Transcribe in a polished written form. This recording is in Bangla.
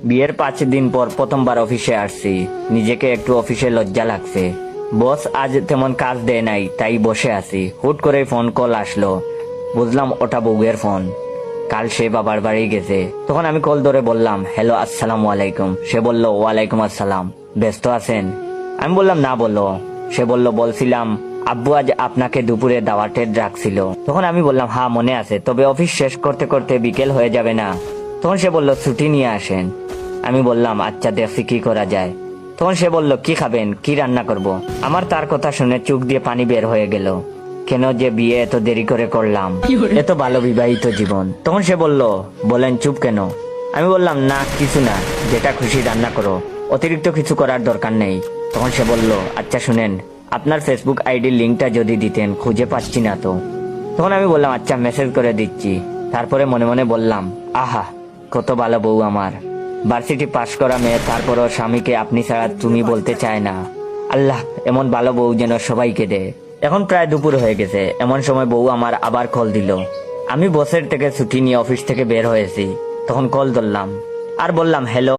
বিয়ের 5 দিন পর প্রথমবার অফিসে আসছি। নিজেকে একটু অফিসে লজ্জা লাগছে। বস আজ তেমন কাজ দেয় নাই, তাই বসে আছি। হুট করে ফোন কল আসলো। বুঝলাম ওটা বউয়ের ফোন। কাল সে বাবার বাড়ি গেছে। তখন আমি কল ধরে বললাম, হ্যালো, আসসালামু আলাইকুম। সে বলল, ওয়ালাইকুম আসসালাম। ব্যস্ত আছেন? আমি বললাম, না, বলো। সে বলল, বলছিলাম আব্বু আজ আপনাকে দুপুরে দাওয়াতে ডাকছিল। তখন আমি বললাম, হ্যাঁ মনে আছে, তবে অফিস শেষ করতে করতে বিকেল হয়ে যাবে না? তখন সে বলল, ছুটি নিয়ে আসেন। আমি বললাম, আচ্ছা দেখছি কি করা যায়। তখন সে বলল, কি খাবেন, কি রান্না করব? আমার তার কথা শুনে চোখ দিয়ে পানি বের হয়ে গেল। কেন যে বিয়ে এত দেরি করে করলাম, এত ভালো বিবাহিত জীবন। তখন সে বলল, বলেন চুপ কেন? আমি বললাম, না কিছু না, যেটা খুশি রান্না করো, অতিরিক্ত কিছু করার দরকার নেই। তখন সে বলল, আচ্ছা শুনেন, আপনার ফেসবুক আইডির লিঙ্কটা যদি দিতেন, খুঁজে পাচ্ছি না তো। তখন আমি বললাম, আচ্ছা মেসেজ করে দিচ্ছি। তারপরে মনে মনে বললাম, আহা কত ভালো বউ আমার। ভার্সিটি পাশ করা মেয়ে, তারপরও স্বামীকে আপনি ছাড়া তুমি বলতে চায় না। আল্লাহ এমন ভালো বউ যেন সবাইকে দেয়। এখন প্রায় দুপুর হয়ে গেছে। এমন সময় বউ আমার আবার কল দিল। আমি বসের থেকে ছুটি নিয়ে অফিস থেকে বের হয়েছি। তখন কল ধরলাম আর বললাম, হ্যালো।